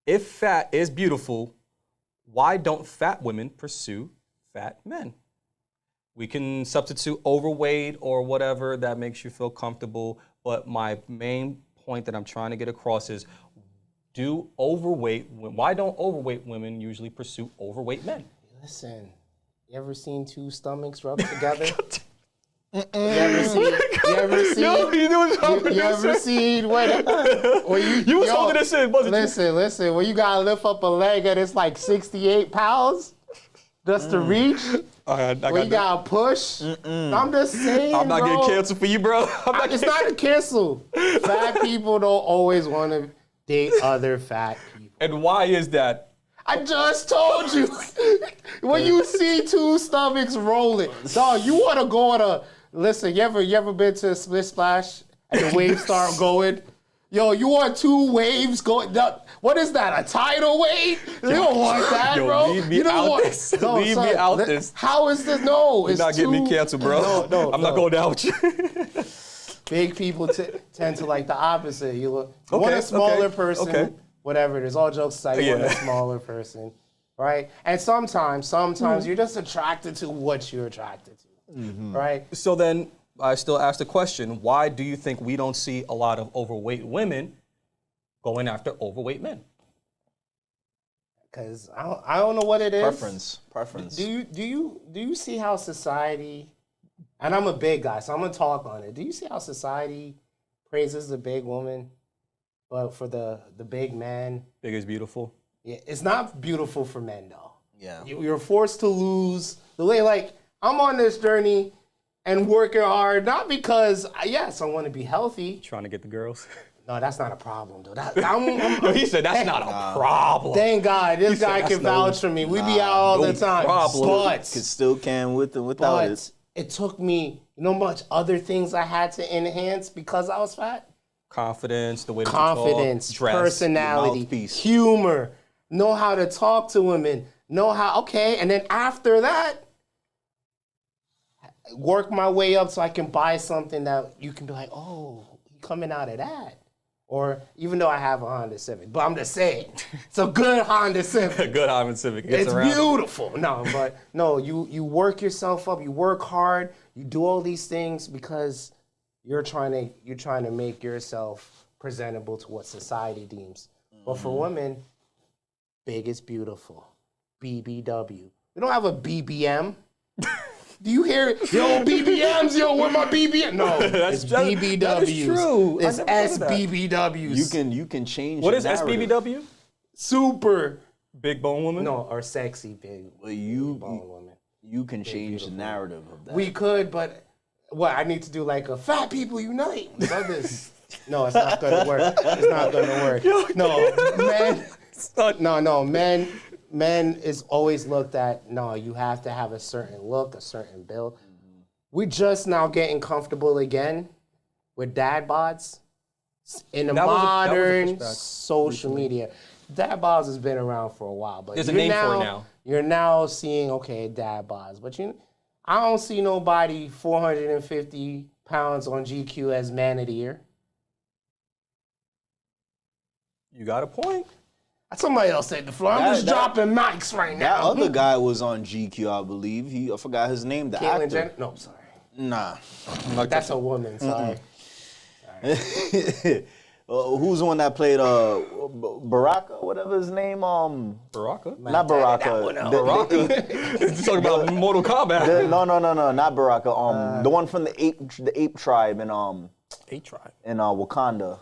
if fat is beautiful, why don't fat women pursue fat men? We can substitute overweight or whatever that makes you feel comfortable, but my main point that I'm trying to get across is, why don't overweight women usually pursue overweight men? Listen, you ever seen two stomachs rub together? You ever seen what? You was holding this in, wasn't you? Listen. When you gotta lift up a leg and it's like 68 pounds just to reach. When you gotta push. I'm just saying, I'm not getting canceled for you, bro. It's not a cancel. Fat people don't always want to date other fat people. And why is that? I just told you. When you see two stomachs rolling, dog, you want to go on a. Listen, you ever been to a split splash and the waves start going? Yo, you want two waves going? What is that? A tidal wave? You don't want that, bro. Leave me out this. Leave me out this. How is this? No, You're not getting me canceled, bro. No, I'm not going down with you. Big people tend to like the opposite. You want a smaller person. Whatever. There's all jokes aside. You want a smaller person, right? And sometimes you're just attracted to what you're attracted to. Right. So then I still ask the question, why do you think we don't see a lot of overweight women going after overweight men? Because I don't know what it is. Preference. Do you see how society, and I'm a big guy, so I'm gonna talk on it. Do you see how society praises the big woman, but for the big man? Big is beautiful. Yeah, it's not beautiful for men though. Yeah. You're forced to lose the way. Like, I'm on this journey and working hard, not because, yes, I want to be healthy. Trying to get the girls? No, that's not a problem, though. No, he said that's not a problem. Thank God, this guy can vouch for me. We be out all the time. But still can with and without it. It took me, you know how much other things I had to enhance because I was fat? Confidence, the way that you talk, dress, personality, humor, know how to talk to women, and then after that, work my way up so I can buy something that you can be like, oh, you coming out of that. Or even though I have a Honda Civic, but I'm just saying, it's a good Honda Civic. A good Honda Civic. It's beautiful. You work yourself up, you work hard, you do all these things because you're trying to make yourself presentable to what society deems. But for women, big is beautiful. BBW. We don't have a BBM. Do you hear it? Yo, BBMs, where my BBM? No, it's BBWs. That is true. It's SBBWs. You can change. What is SBBW? Super big bone woman? No, or sexy big bone woman. You can change the narrative of that. We could, but I need to do like a fat people unite. This. No, it's not gonna work. It's not gonna work. No, men. Men is always looked at, no, you have to have a certain look, a certain build. We're just now getting comfortable again with dad bods in the modern social media. Dad bods has been around for a while, but there's a name for it now. You're now seeing, dad bods. But I don't see nobody 450 pounds on GQ as man of the year. You got a point. Somebody else said the floor. I'm just dropping mics right now. That other guy was on GQ, I believe. I forgot his name. The 𝐬𝐮𝐬𝐬𝐿 actor. No, sorry. Nah. That's a woman. Sorry. Who's the one that played Baraka? Whatever his name. Baraka? Not Baraka. Baraka. You're talking about Mortal Kombat. No, not Baraka. The one from the ape tribe in Ape tribe in Wakanda.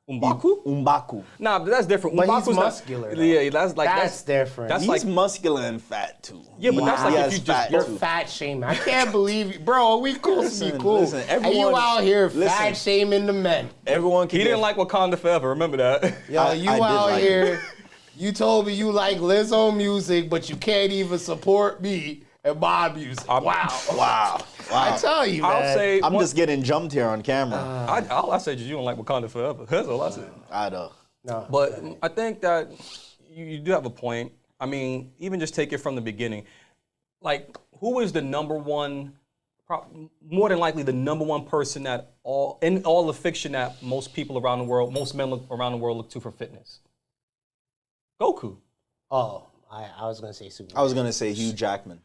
Umbaku? Nah, but that's different. But he's muscular. Yeah, that's different. He's muscular and fat too. Yeah, but that's like if you're fat shaming. I can't believe you. Bro, we cool to be cool. And you out here fat shaming the men. Everyone he didn't like Wakanda Forever, remember that? Yo, you out here, you told me you like Lizzo music, but you can't even support me and my music. Wow. I tell you, man. I'll say I'm just getting jumped here on camera. All I said is you don't like Wakanda Forever. That's all I said. I know. No, but I think that you do have a point. I mean, even just take it from the beginning. Like, who is the number one, more than likely the number one person that in all the fiction that most people around the world, most men around the world look to for fitness? Goku. Oh, I was gonna say Superman. I was gonna say Hugh Jackman.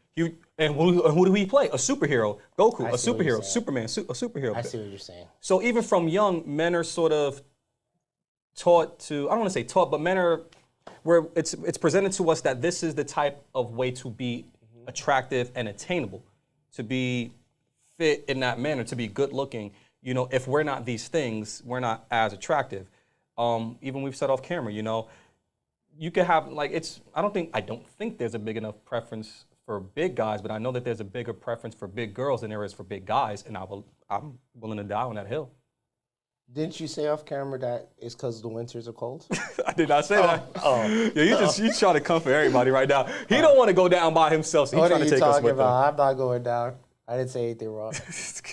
And who do he play? A superhero. Goku, I a see what you're superhero. saying. Superman, a superhero. I see what you're saying. So even from young, men are sort of taught to, I don't want to say taught, but men are, where it's presented to us that this is the type of way to be attractive and attainable, to be fit in that manner, to be good looking. You know, if we're not these things, we're not as attractive. Even we've said off camera, you know, you could have like I don't think there's a big enough preference for big guys, but I know that there's a bigger preference for big girls than there is for big guys, and I'm willing to die on that hill. Didn't you say off camera that it's because the winters are cold? I did not say that. Yeah, you trying to come for everybody right now. He don't want to go down by himself, so he's trying to take us with him. I'm not going down. I didn't say anything wrong.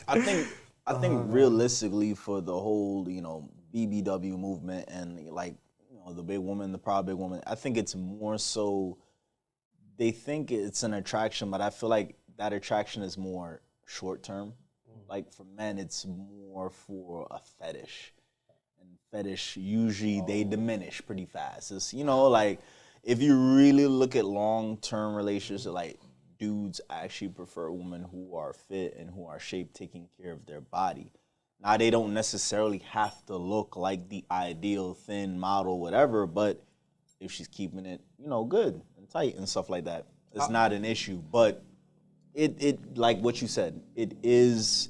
I think realistically for the whole, you know, BBW movement and like, you know, the big woman, the proud big woman, I think it's more so they think it's an attraction, but I feel like that attraction is more short term. Like for men, it's more for a fetish. And fetish, usually they diminish pretty fast. It's, you know, like if you really look at long-term relationships, like dudes actually prefer women who are fit and who are shaped, taking care of their body. Now, they don't necessarily have to look like the ideal thin model, whatever, but if she's keeping it, you know, good and tight and stuff like that, it's not an issue. But it like what you said, it is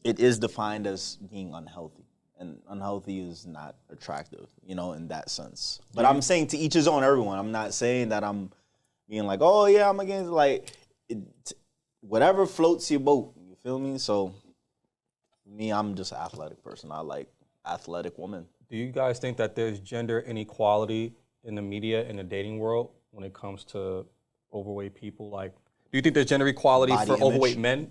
defined as being unhealthy. And unhealthy is not attractive, you know, in that sense. But I'm saying to each his own, everyone. I'm not saying that I'm being like, oh, yeah, I'm against, like, whatever floats your boat, you feel me? So, me, I'm just an athletic person. I like athletic women. Do you guys think that there's gender inequality in the media and the dating world when it comes to overweight people? Like, do you think there's gender equality Body for image? overweight men?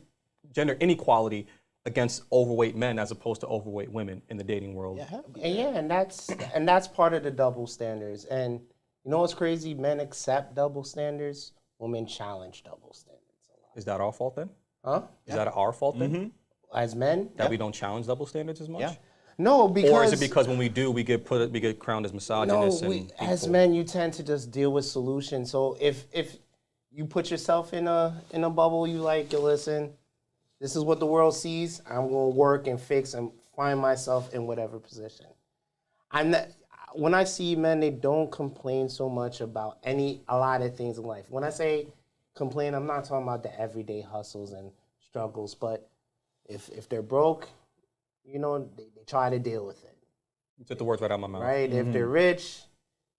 Gender inequality against overweight men as opposed to overweight women in the dating world? And that's part of the double standards. And you know what's crazy? Men accept double standards. Women challenge double standards a lot. Is that our fault then? Huh? Is that our fault then? As men? That we don't challenge double standards as much? Yeah. No, because Or is it because when we do, we get crowned as misogynist? as men, you tend to just deal with solutions. So if you put yourself in a bubble, you like, yo, listen, this is what the world sees. I'm gonna work and fix and find myself in whatever position. When I see men, they don't complain so much about a lot of things in life. When I say complain, I'm not talking about the everyday hustles and struggles, but if they're broke, you know, they try to deal with it. You took the words right out of my mouth. Right? If they're rich,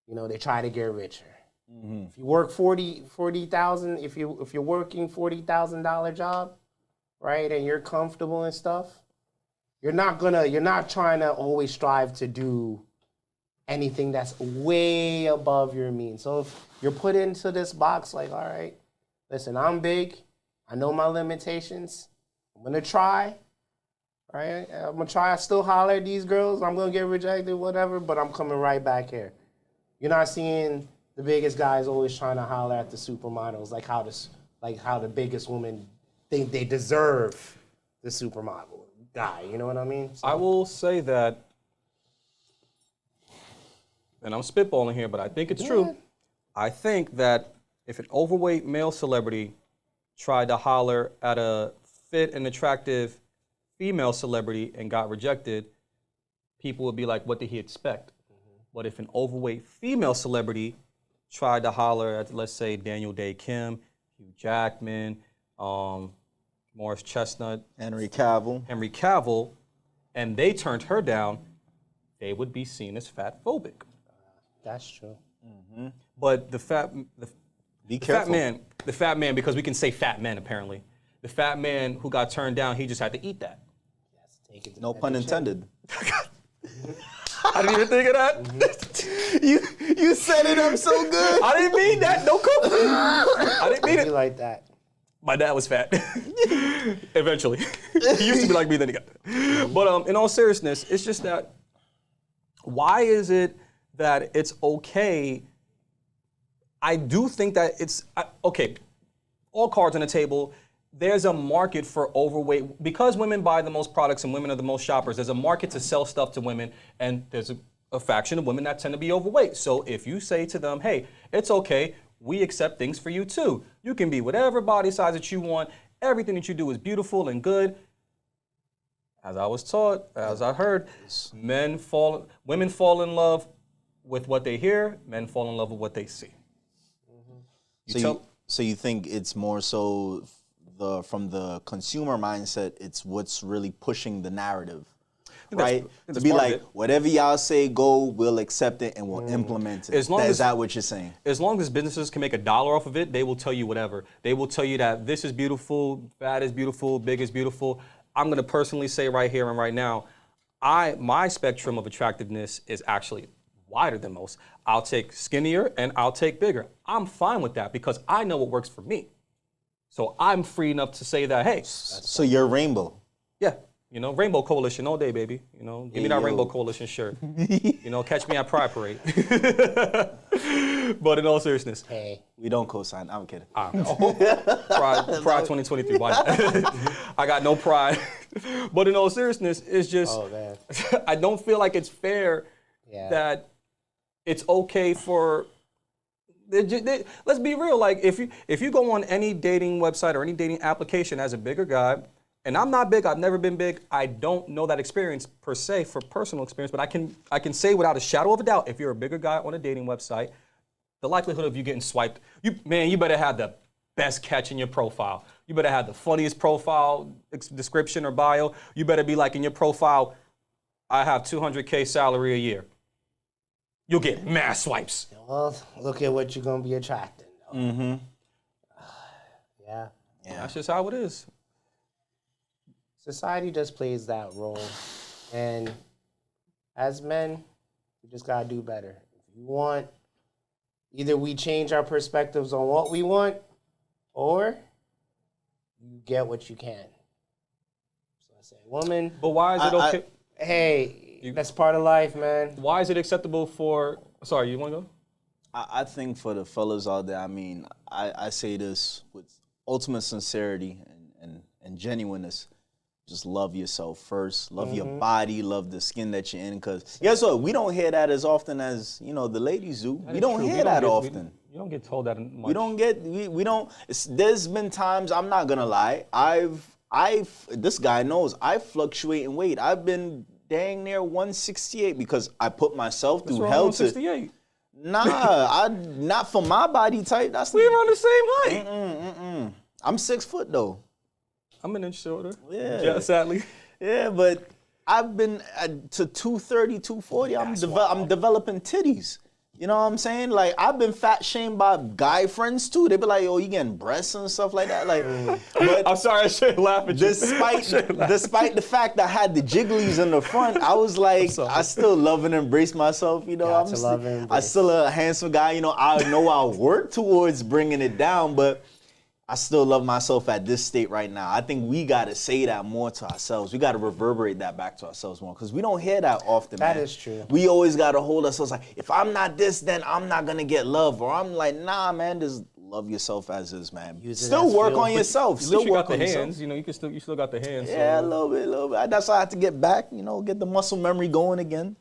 you know, they try to get richer. If you work 40,000, if you're working $40,000 job, right, and you're comfortable and stuff, you're not trying to always strive to do anything that's way above your means. So if you're put into this box, like, all right, listen, I'm big, I know my limitations, I'm gonna try, right? I'm gonna try, I still holler at these girls, I'm gonna get rejected, whatever, but I'm coming right back here. You're not seeing the biggest guys always trying to holler at the supermodels, like how the biggest women think they deserve the supermodel guy, you know what I mean? So, I will say that, and I'm spitballing here, but I think it's true. I think that if an overweight male celebrity tried to holler at a fit and attractive female celebrity and got rejected, people would be like, what did he expect? But if an overweight female celebrity tried to holler at, let's say, Daniel Day Kim, Hugh Jackman, Morris Chestnut, Henry Cavill, and they turned her down, they would be seen as fat phobic. that's true. But the fat man, because we can say fat men apparently. The fat man who got turned down, he just had to eat that. Take it to No the pun chin. intended. I didn't even think of that. You set it up so good. I didn't mean that. No cookie. I didn't mean Be it. like that. My dad was fat. Eventually. He used to be like me, then he got that. But in all seriousness, it's just that, why is it that it's okay? I do think that it's, okay, all cards on the table, there's a market for overweight, because women buy the most products and women are the most shoppers, there's a market to sell stuff to women, and there's a faction of women that tend to be overweight. So if you say to them, hey, it's okay, we accept things for you too. You can be whatever body size that you want. Everything that you do is beautiful and good. As I was taught, as I heard, women fall in love with what they hear, men fall in love with what they see. So you think it's more so from the consumer mindset, it's what's really pushing the narrative, right? To be like, whatever y'all say go, we'll accept it and we'll implement it. Is that what you're saying? As long as businesses can make $1 off of it, they will tell you whatever. They will tell you that this is beautiful, fat is beautiful, big is beautiful. I'm gonna personally say right here and right now, my spectrum of attractiveness is actually wider than most. I'll take skinnier and I'll take bigger. I'm fine with that because I know what works for me. So I'm free enough to say that, hey. So you're rainbow. Yeah. You know, Rainbow Coalition all day, baby. You know, give me that Rainbow Coalition shirt. You know, catch me at Pride Parade. But in all seriousness. Hey. We don't co-sign. I'm kidding. Pride 2023. Why not? I got no pride. But in all seriousness, it's just, I don't feel like it's fair that it's okay for, let's be real. Like if you go on any dating website or any dating application as a bigger guy, and I'm not big, I've never been big, I don't know that experience per se for personal experience, but I can say without a shadow of a doubt, if you're a bigger guy on a dating website, the likelihood of you getting swiped, you better have the best catch in your profile. You better have the funniest profile description or bio. You better be like in your profile, I have $200K salary a year. You'll get mass swipes. Well, look at what you're gonna be attracting. Mm-hmm. Yeah. That's just how it is. Society just plays that role, and as men, we just gotta do better. If you want, either we change our perspectives on what we want, or you get what you can. So I say, woman. But why is it okay? Hey, that's part of life, man. Why is it acceptable for? Sorry, you want to go? I think for the fellas out there, I mean, I say this with ultimate sincerity and genuineness. Just love yourself first. Love your body. Love the skin that you're in. Because guess what? We don't hear that as often as, you know, the ladies do. We don't hear that often. You don't get told that much. We don't. There's been times, I'm not going to lie, this guy knows, I fluctuate in weight. I've been dang near 168 because I put myself through hell to. 168. Nah, not for my body type. We were on the same height. I'm 6 foot though. I'm an inch shorter. Yeah. Sadly. Yeah, but I've been to 230, 240. I'm developing titties. You know what I'm saying? Like, I've been fat shamed by guy friends too. They be like, "Oh, you getting breasts and stuff like that." Like, but I'm sorry, I shouldn't laugh at you. Despite the fact that I had the jigglies in the front, I was like, I still love and embrace myself. You know, I'm still a handsome guy. You know, I know I'll work towards bringing it down, but I still love myself at this state right now. I think we got to say that more to ourselves. We got to reverberate that back to ourselves more because we don't hear that often, man. That is true. We always got to hold ourselves like, if I'm not this, then I'm not going to get love. Or I'm like, nah, man, just love yourself as is, man. Still work on yourself. At least you got the hands. You know, you still got the hands. Yeah, so. a little bit. That's why I have to get back, you know, get the muscle memory going again.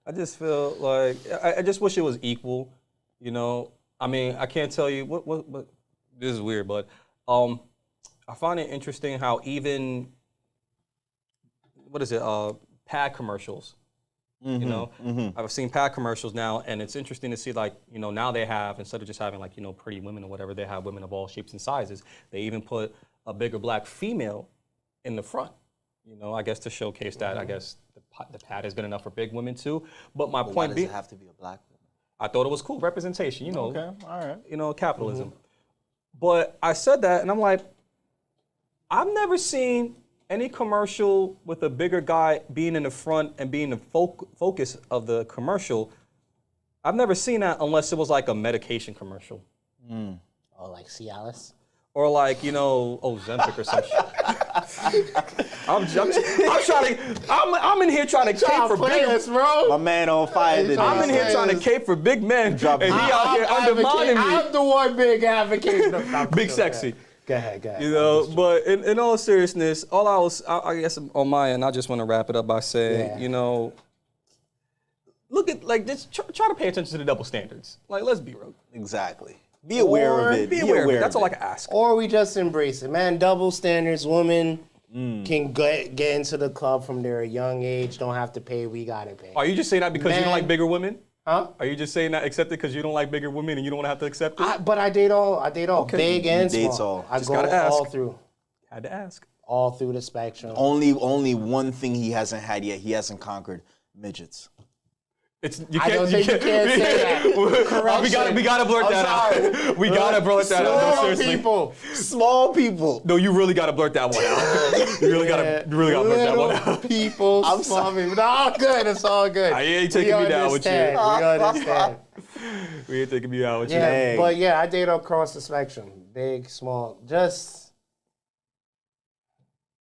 I just feel like, I just wish it was equal, you know. I mean, I can't tell you, what this is weird, but I find it interesting how even, pad commercials, you know? I've seen pad commercials now, and it's interesting to see, like, you know, now they have, instead of just having, like, you know, pretty women or whatever, they have women of all shapes and sizes. They even put a bigger black female in the front, you know, I guess to showcase that, I guess, the pad is good enough for big women too. But my point being, why does it have to be a black woman? I thought it was cool, representation, you know. Okay, all right. You know, capitalism. But I said that, and I'm like, I've never seen any commercial with a bigger guy being in the front and being the focus of the commercial. I've never seen that unless it was like a medication commercial. Oh, like Cialis? Or like, you know, Ozempic or some shit. I'm in here trying to cape for big, bro. My man on fire today. I'm in here trying to cape for big men, and he out here undermining me. I'm the one big advocate. Big sexy. Go ahead. You know, but in all seriousness, I guess on my end, I just want to wrap it up by saying, you know, look at like just try to pay attention to the double standards. Like, let's be real. Exactly. Be aware of it. Be aware of it. That's of all it. I can ask. Or we just embrace it, man. Double standards. Women can get into the club from their young age. Don't have to pay. We gotta pay. Are you just saying that because you don't like bigger women? Huh? Are you just saying that accept it because you don't like bigger women and you don't want to have to accept it? But I date all. Big and He dates small. all. I Just go gotta ask. all through. Had to ask. All through the spectrum. Only one thing he hasn't had yet. He hasn't conquered midgets. It's I don't think you can't say that. Correction. We gotta blurt that out. We gotta blurt that out. No, Small seriously. people. Small people. No, you really gotta blurt that one out. You really gotta blurt that one out. People. I'm small sorry. people. No, all good. It's all good. I ain't taking me down with you. We understand. We ain't taking me out with you. Yeah, Dang. but yeah, I date across the spectrum. Big, small. Just.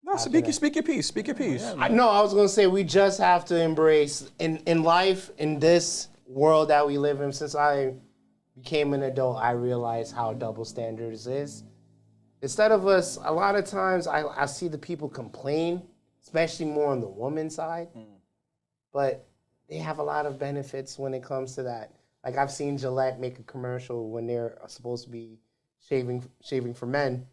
No, speak your piece. Speak your piece. I was gonna say we just have to embrace in life, in this world that we live in. Since I became an adult, I realized how double standards is. Instead of us, a lot of times I see the people complain, especially more on the woman's side, but they have a lot of benefits when it comes to that. Like I've seen Gillette make a commercial when they're supposed to be shaving for men,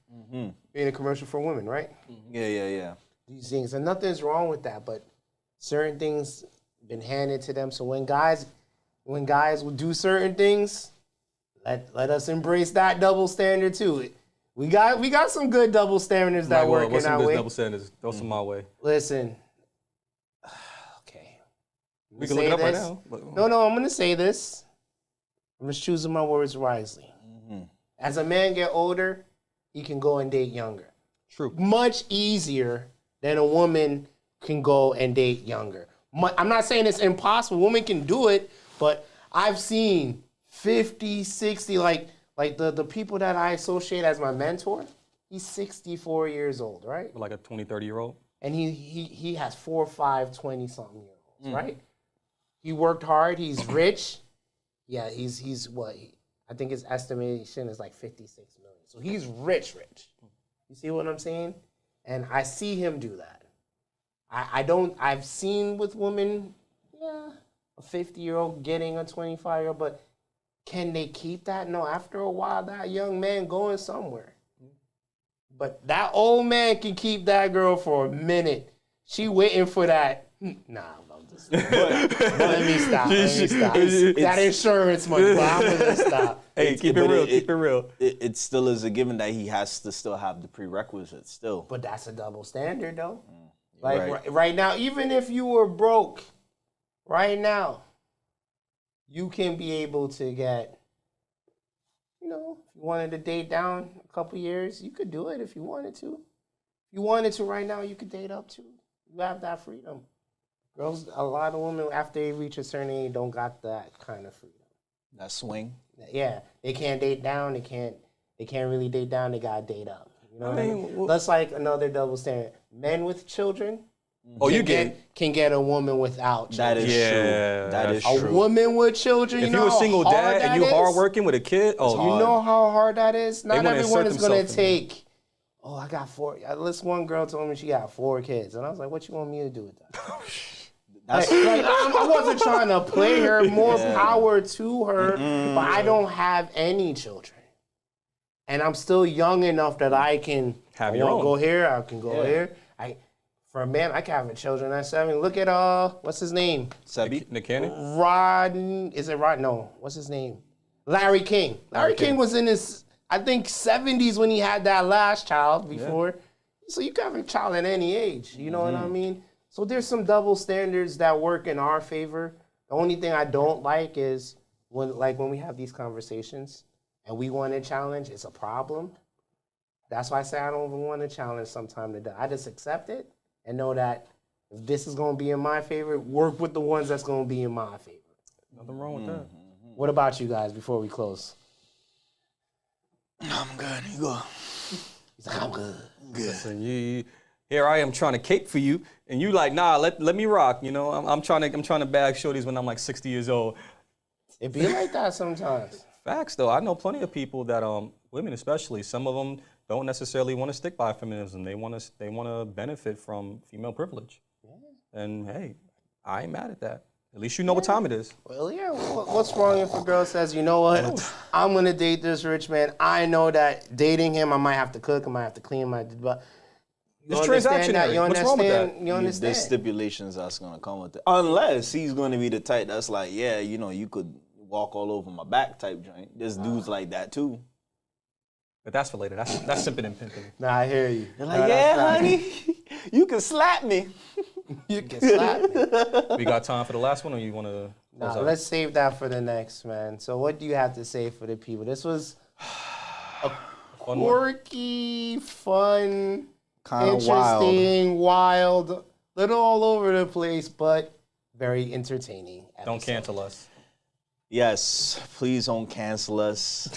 being a commercial for women, right? Yeah. These things, and nothing's wrong with that, but certain things been handed to them. So when guys will do certain things, let us embrace that double standard too. We got some good double standards that work in What's some our good way. double standards? Throw some my way. Listen, okay, We can look it up right now. No, I'm gonna say this. I'm just choosing my words wisely. As a man get older, he can go and date younger. True. Much easier than a woman can go and date younger. I'm not saying it's impossible. Women can do it, but I've seen 50, 60, like the people that I associate as my mentor, he's 64 years old, right? Like a 20, 30-year-old. And he has 4, 5, 20-something year olds, right? He worked hard. He's rich. Yeah, he's what? I think his estimation is like 56 million. So he's rich. You see what I'm saying? And I see him do that. I've seen with women, a 50-year-old getting a 25-year-old, but can they keep that? No, after a while, that young man going somewhere. But that old man can keep that girl for a minute. She waiting for that. Nah, I'm just let me stop. That insurance money, but I'm gonna stop. Hey, keep it real. It still is a given that he has to still have the prerequisites still. But that's a double standard, though. Right. Right now, even if you were broke, right now, you can be able to get, if you wanted to date down a couple years, you could do it if you wanted to. If you wanted to right now, you could date up too. You have that freedom. Girls, a lot of women, after they reach a certain age, don't got that kind of freedom. That swing. Yeah, they can't date down. They can't really date down. They gotta date up. You know what I mean? well- That's like another double standard. Men with children can get a woman without children. That is true. That is A true. woman with children. If you know you're a how single hard dad and that you're is? hardworking with a kid, You know how hard that is. Not wanna everyone insert is gonna themselves in there. take. Oh, I got 4. This one girl told me she got 4 kids, and I was like, "What you want me to do with that?" I wasn't trying to play her. More power to her, but I don't have any children, and I'm still young enough that I can Have your own. Go here. I can go here. For a man, I can have children at 7. Look at what's his name? Sebi? Nick Cannon? Rod. Is it Rod? No. What's his name? Larry King. Larry King was in his, I think, 70s when he had that last child before. So you can have a child at any age. You know what I mean? So there's some double standards that work in our favor. The only thing I don't like is when we have these conversations and we want to challenge, it's a problem. That's why I say I don't even want to challenge sometime today. I just accept it and know that if this is going to be in my favor, work with the ones that's going to be in my favor. Nothing wrong with that. What about you guys before we close? I'm good. You go. He's like, I'm good. Listen, here I am trying to cape for you, and you like, nah, let me rock. I'm trying to bag shorties when I'm like 60 years old. It be like that sometimes. Facts though, I know plenty of people that women especially, some of them don't necessarily want to stick by feminism. They want to benefit from female privilege. And hey, I ain't mad at that. At least you know what time it is. Well, yeah. What's wrong if a girl says, you know what, I'm gonna date this rich man. I know that dating him, I might have to cook, I might have to clean, but It's transactionary. What's wrong with that? You understand? There's stipulations that's gonna come with it, unless he's gonna be the type that's like, yeah, you know, you could walk all over my back type joint. There's dudes like that too. But that's for later. That's simping and pimping. Nah, I hear you. They're like, yeah, honey, you can slap me. You can slap me. We got time for the last one, or you want to? Nah, let's save that for the next, man. So what do you have to say for the people? This was a quirky, fun, Kind of interesting, wild, little all over the place, but very entertaining. Don't cancel us. Yes, please don't cancel us.